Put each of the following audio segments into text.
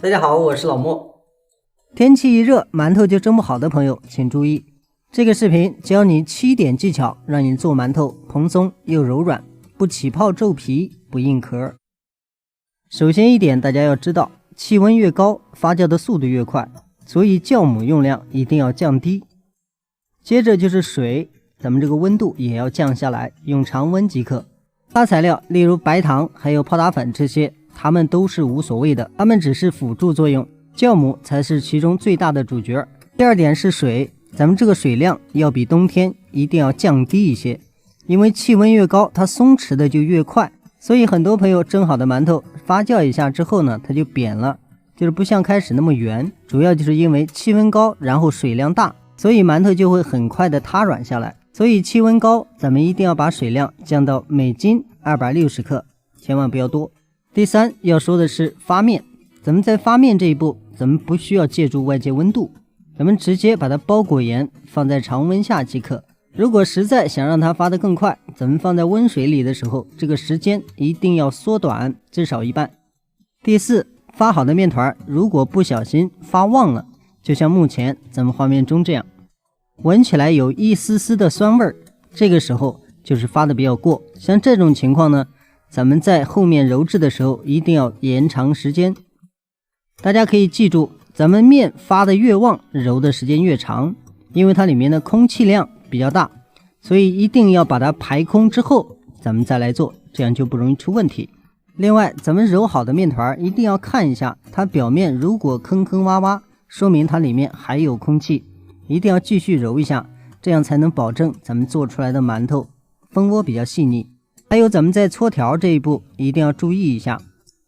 大家好，我是老莫。天气一热，馒头就蒸不好的朋友请注意，这个视频教你7点技巧，让你做馒头蓬松又柔软，不起泡皱皮，不硬壳。首先一点，大家要知道，气温越高，发酵的速度越快，所以酵母用量一定要降低。接着就是水，咱们这个温度也要降下来，用常温即可。其他材料例如白糖还有泡打粉这些，它们都是无所谓的，它们只是辅助作用，酵母才是其中最大的主角。第二点是水，咱们这个水量要比冬天一定要降低一些，因为气温越高，它松弛的就越快，所以很多朋友蒸好的馒头发酵一下之后呢，它就扁了，就是不像开始那么圆，主要就是因为气温高，然后水量大，所以馒头就会很快的塌软下来。所以气温高，咱们一定要把水量降到每斤260克，千万不要多。第三要說的是發面，咱們在發面這一步，咱們不需要借助外界溫度，咱們直接把它包裹嚴，放在常溫下即可。如果實在想讓它發得更快，咱們放在溫水裡的時候，這個時間一定要縮短，至少1半。第四，發好的麵團如果不小心發旺了，就像目前咱們畫面中這樣，聞起來有一絲絲的酸味兒，這個時候就是發的比較過。像這種情況呢，咱們在後面揉製的時候一定要延長時間。大家可以記住，咱們麵發的越旺，揉的時間越長，因為它裡面的空氣量比較大，所以一定要把它排空之後，咱們再來做，這樣就不容易出問題。另外，咱們揉好的麵團一定要看一下，它表面如果坑坑洼洼，說明它裡面還有空氣。一定要繼續揉一下，這樣才能保證咱們做出來的饅頭蜂窩比較細膩。還有咱們在搓條這一步一定要注意一下，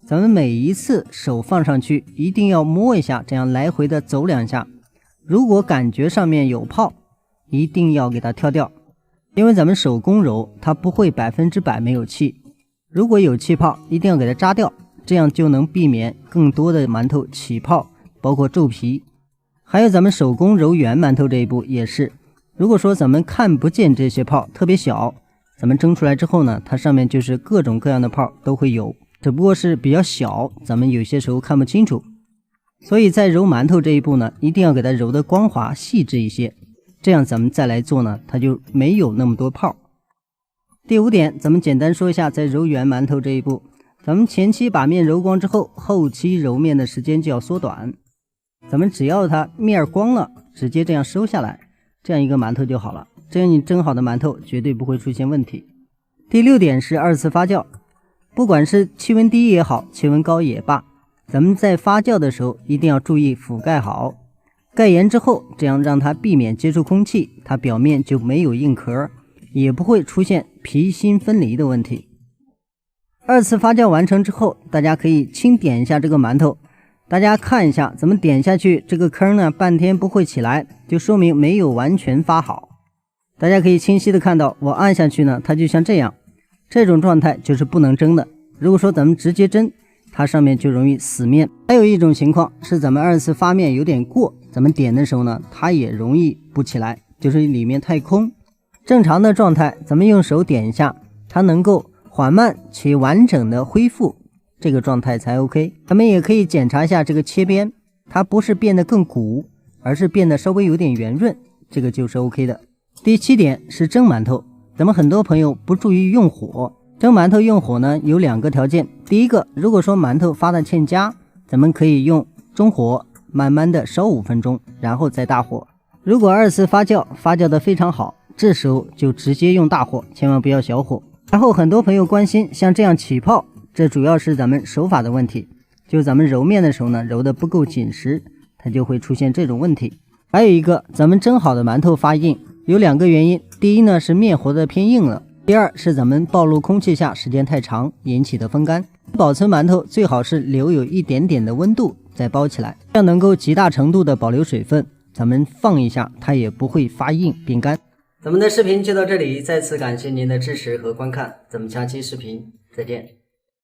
咱們每一次手放上去一定要摸一下，這樣來回的走2下。如果感覺上面有泡，一定要給它挑掉，因為咱們手工揉它不會100%沒有氣，如果有氣泡一定要給它扎掉，這樣就能避免更多的饅頭起泡，包括皺皮。還有咱們手工揉圓饅頭這一步也是，如果說咱們看不見這些泡特別小，咱們蒸出來之後呢，它上面就是各種各樣的泡都會有，只不過是比較小，咱們有些時候看不清楚。所以在揉饅頭這一步呢，一定要給它揉得光滑細緻一些，這樣咱們再來做呢，它就沒有那麼多泡。第5點，咱們簡單說一下在揉圓饅頭這一步，咱們前期把麵揉光之後，後期揉麵的時間就要縮短。咱們只要它面光了，直接這樣收下來，這樣一個饅頭就好了。這樣你蒸好的饅頭絕對不會出現問題。第6點是2次發酵，不管是氣溫低也好，氣溫高也罷，咱們在發酵的時候一定要注意覆蓋好，蓋嚴之後，這樣讓它避免接觸空氣，它表面就沒有硬殼，也不會出現皮心分離的問題。2次發酵完成之後，大家可以輕點一下這個饅頭。大家看一下，咱們點下去這個坑呢，半天不會起來，就說明沒有完全發好。大家可以清晰的看到，我按下去呢，它就像這樣，這種狀態就是不能蒸的。如果說咱們直接蒸，它上面就容易死面。還有一種情況是咱們2次發面有點過，咱們點的時候呢，它也容易不起來，就是裡面太空。正常的狀態，咱們用手點一下，它能夠緩慢且完整的恢復。這個狀態才 OK。咱們也可以檢查一下這個切邊，它不是變得更鼓，而是變得稍微有點圓潤，這個就是 OK 的。第7點是蒸饅頭，咱們很多朋友不注意用火，蒸饅頭用火呢有2個條件。第一個，如果說饅頭發的欠佳，咱們可以用中火慢慢的燒5分鐘，然後再大火。如果2次發酵的非常好，這時候就直接用大火，千萬不要小火。然後很多朋友關心像這樣起泡，這主要是咱們手法的問題，就咱們揉麵的時候呢，揉得不夠緊實，它就會出現這種問題。還有一個，咱們蒸好的饅頭發硬，有2個原因。第一呢是麵和得偏硬了，第二是咱們暴露空氣下時間太長引起的風乾。保存饅頭最好是留有一點點的溫度再包起來，這樣能夠極大程度的保留水分，咱們放一下它也不會發硬變乾。咱們的視頻就到這裡，再次感謝您的支持和觀看，咱們下期視頻再見。